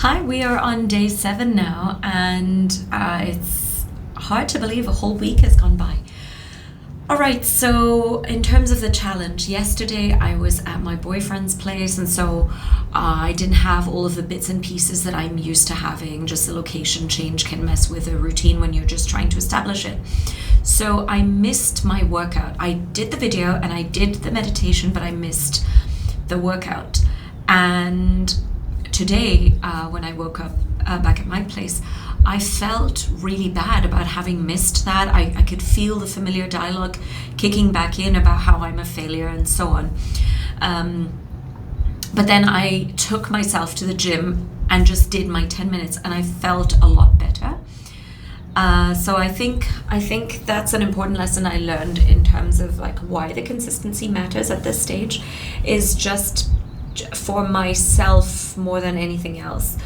Hi, we are on day 7 now, and it's hard to believe a whole week has gone by. All right, so in terms of the challenge, yesterday I was at my boyfriend's place, and so I didn't have all of the bits and pieces that I'm used to having. Just the location change can mess with a routine when you're just trying to establish it. So I missed my workout. I did the video and I did the meditation, but I missed the workout. And today, when I woke up back at my place, I felt really bad about having missed that. I could feel the familiar dialogue kicking back in about how I'm a failure and so on. But then I took myself to the gym and just did my 10 minutes, and I felt a lot better. So I think that's an important lesson I learned in terms of like why the consistency matters at this stage, is just for myself more than anything else.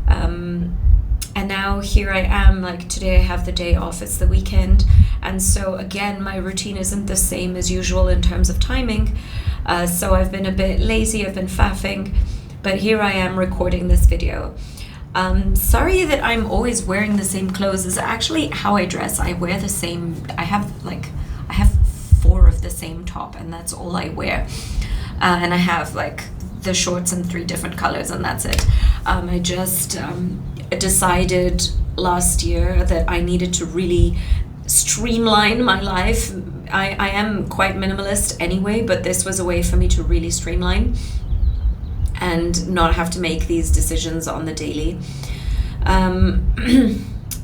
And now here I am, like today I have the day off, it's the weekend, and so again my routine isn't the same as usual in terms of timing. So I've been a bit lazy, I've been faffing, but here I am recording this video. Sorry that I'm always wearing the same clothes. Is actually how I dress. I wear the same, I have 4 of the same top, and that's all I wear. And I have like the shorts in 3 different colors, and that's it. I just decided last year that I needed to really streamline my life. I am quite minimalist anyway, but this was a way for me to really streamline and not have to make these decisions on the daily.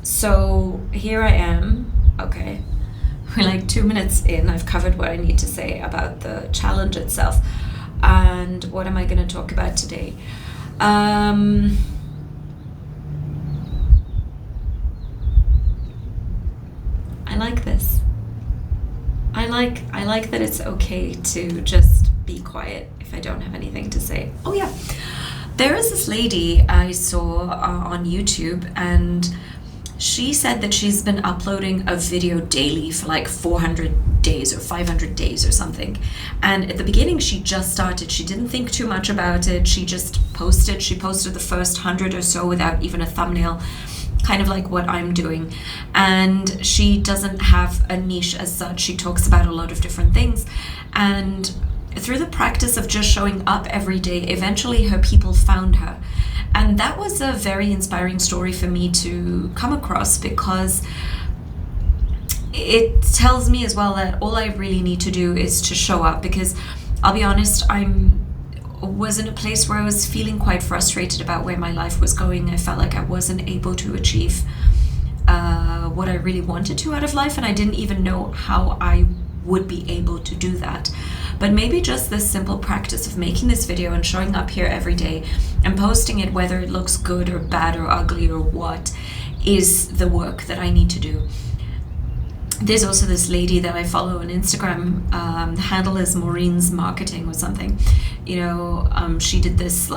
So here I am. Okay, we're like 2 minutes in. I've covered what I need to say about the challenge itself. And what am I going to talk about today? I like this. I like that it's okay to just be quiet if I don't have anything to say. Oh yeah, there is this lady I saw on YouTube, and she said that she's been uploading a video daily for like 400 days or 500 days or something. And at the beginning, she just started. She didn't think too much about it. She just posted. She posted the first 100 or so without even a thumbnail, kind of like what I'm doing. And she doesn't have a niche as such. She talks about a lot of different things. And through the practice of just showing up every day, eventually her people found her. And that was a very inspiring story for me to come across, because it tells me as well that all I really need to do is to show up. Because I'll be honest, was in a place where I was feeling quite frustrated about where my life was going. I felt like I wasn't able to achieve what I really wanted to out of life, and I didn't even know how I would be able to do that. But maybe just this simple practice of making this video and showing up here every day and posting it, whether it looks good or bad or ugly or what, is the work that I need to do. There's also this lady that I follow on Instagram. The handle is Maureen's Marketing or something. She did this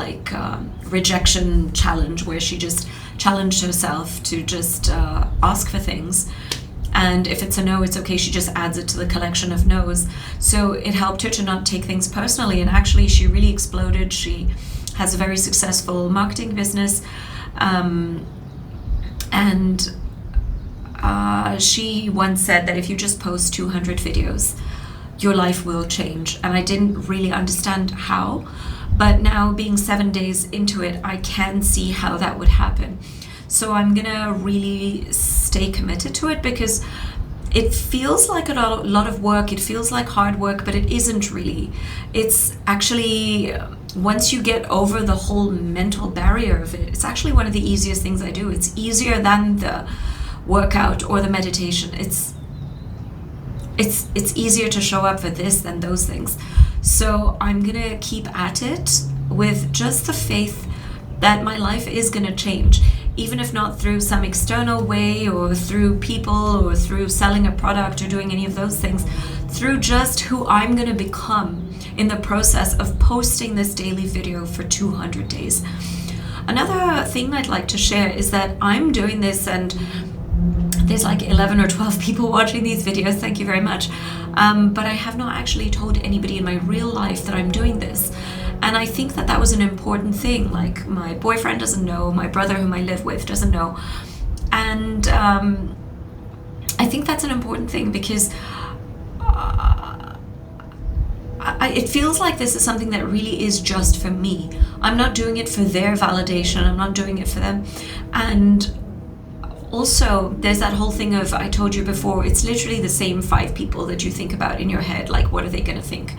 rejection challenge where she just challenged herself to just ask for things. And if it's a no, it's okay. She just adds it to the collection of no's. So it helped her to not take things personally. And actually, she really exploded. She has a very successful marketing business. She once said that if you just post 200 videos, your life will change. And I didn't really understand how. But now, being 7 days into it, I can see how that would happen. So I'm gonna really stay committed to it, because it feels like a lot of work. It feels like hard work, but it isn't really. It's actually, once you get over the whole mental barrier of it, it's actually one of the easiest things I do. It's easier than the workout or the meditation. It's easier to show up for this than those things. So I'm gonna keep at it with just the faith that my life is gonna change. Even if not through some external way or through people or through selling a product or doing any of those things, through just who I'm going to become in the process of posting this daily video for 200 days. Another thing I'd like to share is that I'm doing this, and there's like 11 or 12 people watching these videos. Thank you very much. But I have not actually told anybody in my real life that I'm doing this. And I think that that was an important thing. Like, my boyfriend doesn't know, my brother whom I live with doesn't know. And I think that's an important thing, because it feels like this is something that really is just for me. I'm not doing it for their validation. I'm not doing it for them. And also, there's that whole thing of, I told you before, it's literally the same 5 people that you think about in your head. Like, what are they going to think?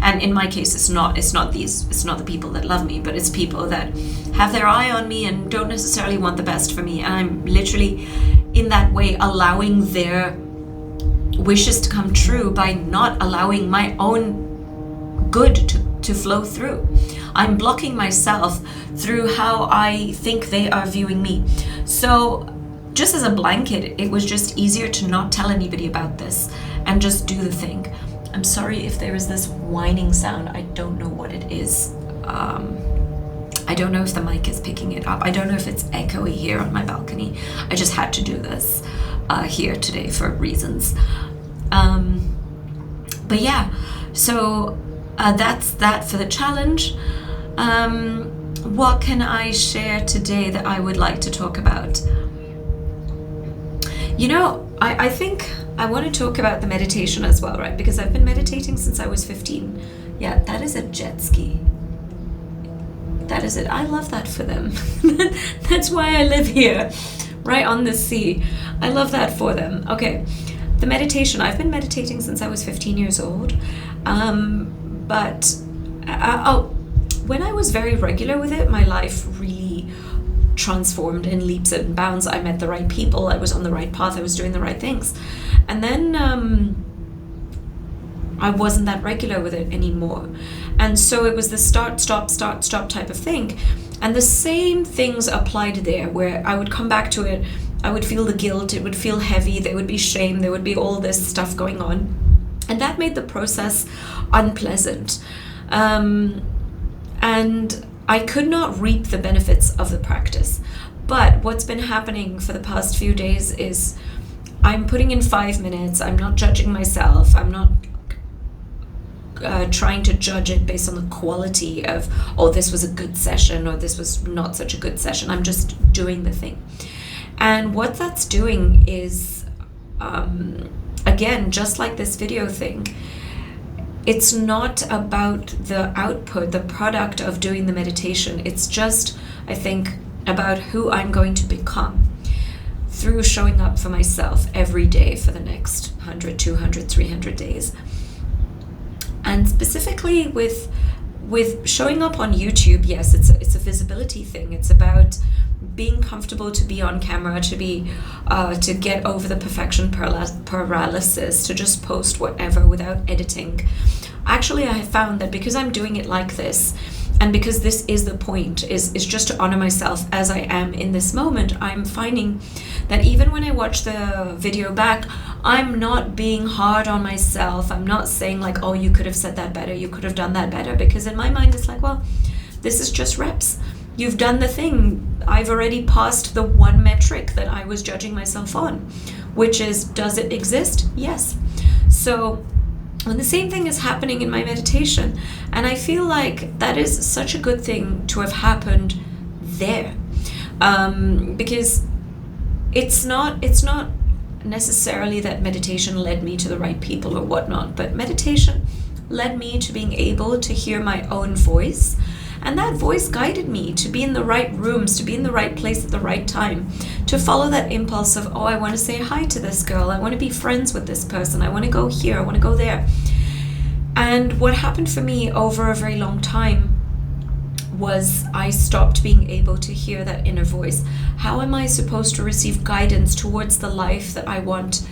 And in my case, it's not the people that love me, but it's people that have their eye on me and don't necessarily want the best for me. And I'm literally, in that way, allowing their wishes to come true by not allowing my own good to flow through. I'm blocking myself through how I think they are viewing me. So just as a blanket, it was just easier to not tell anybody about this and just do the thing. I'm sorry if there is this whining sound. I don't know what it is. I don't know if the mic is picking it up. I don't know if it's echoey here on my balcony. I just had to do this here today for reasons. But yeah, so that's that for the challenge. What can I share today that I would like to talk about? You know, I think I want to talk about the meditation as well, right? Because I've been meditating since I was 15. Yeah, that is a jet ski. That is it. I love that for them. That's why I live here, right on the sea. I love that for them. Okay, the meditation. I've been meditating since I was 15 years old. But when I was very regular with it, my life really transformed in leaps and bounds. I met the right people. I was on the right path. I was doing the right things. And then I wasn't that regular with it anymore. And so it was the start, stop type of thing. And the same things applied there, where I would come back to it. I would feel the guilt. It would feel heavy. There would be shame. There would be all this stuff going on. And that made the process unpleasant. And I could not reap the benefits of the practice. But what's been happening for the past few days is I'm putting in 5 minutes. I'm not judging myself. I'm not trying to judge it based on the quality of, oh, this was a good session or this was not such a good session. I'm just doing the thing. And what that's doing is, again, just like this video thing, it's not about the output, the product of doing the meditation. It's just, I think, about who I'm going to become through showing up for myself every day for the next 100, 200, 300 days. And specifically with showing up on YouTube, yes, it's a visibility thing. It's about being comfortable to be on camera, to get over the perfection paralysis, to just post whatever without editing. Actually, I have found that because I'm doing it like this, and because this is the point, is just to honor myself as I am in this moment, I'm finding that even when I watch the video back, I'm not being hard on myself. I'm not saying like, oh, you could have said that better, you could have done that better, because in my mind it's like, well, this is just reps. You've done the thing. I've already passed the one metric that I was judging myself on, which is, does it exist? Yes. So and the same thing is happening in my meditation. And I feel like that is such a good thing to have happened there. Because it's not necessarily that meditation led me to the right people or whatnot, but meditation led me to being able to hear my own voice. And that voice guided me to be in the right rooms, to be in the right place at the right time, to follow that impulse of, oh, I want to say hi to this girl. I want to be friends with this person. I want to go here. I want to go there. And what happened for me over a very long time was I stopped being able to hear that inner voice. How am I supposed to receive guidance towards the life that I want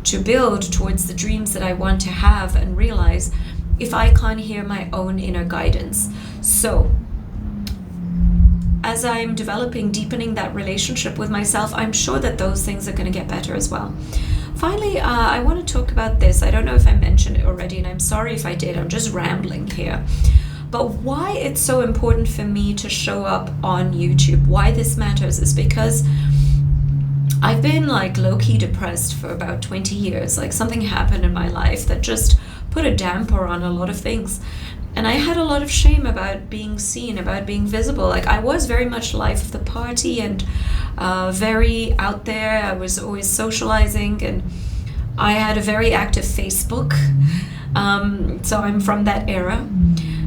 to build, towards the dreams that I want to have and realize, if I can't hear my own inner guidance? So as I'm deepening that relationship with myself, I'm sure that those things are going to get better as well. Finally, I want to talk about this. I don't know if I mentioned it already, and I'm sorry if I did. I'm just rambling here. But why it's so important for me to show up on YouTube, why this matters, is because I've been like low-key depressed for about 20 years. Like something happened in my life that just put a damper on a lot of things. And I had a lot of shame about being seen, about being visible. Like, I was very much life of the party and very out there. I was always socializing, and I had a very active Facebook. So I'm from that era.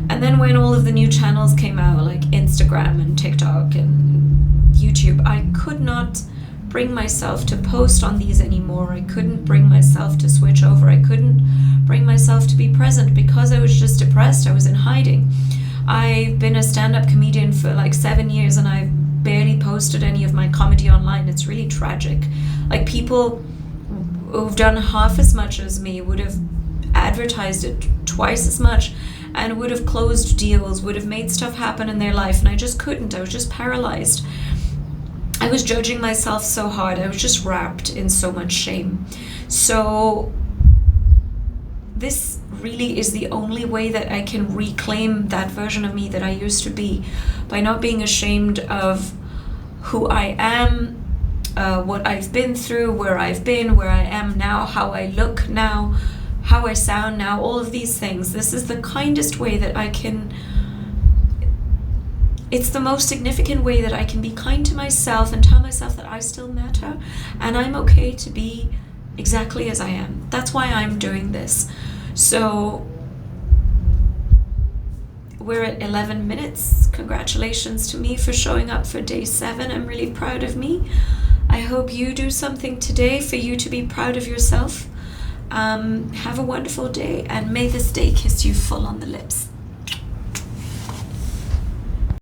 And then when all of the new channels came out, like Instagram and TikTok and YouTube, I could not bring myself to post on these anymore. I couldn't bring myself to switch over. I couldn't bring myself to be present because I was just depressed. I was in hiding. I've been a stand-up comedian for like 7 years, and I've barely posted any of my comedy online. It's really tragic. Like, people who've done half as much as me would have advertised it twice as much and would have closed deals, would have made stuff happen in their life, and I just couldn't. I was just paralyzed. I was judging myself so hard. I was just wrapped in so much shame. So this really is the only way that I can reclaim that version of me that I used to be, by not being ashamed of who I am, what I've been through, where I've been, where I am now, how I look now, how I sound now, all of these things. This is the kindest way that I can, it's the most significant way that I can be kind to myself and tell myself that I still matter and I'm okay to be exactly as I am. That's why I'm doing this. So we're at 11 minutes. Congratulations to me for showing up for day 7. I'm really proud of me. I hope you do something today for you to be proud of yourself. Have a wonderful day, and may this day kiss you full on the lips.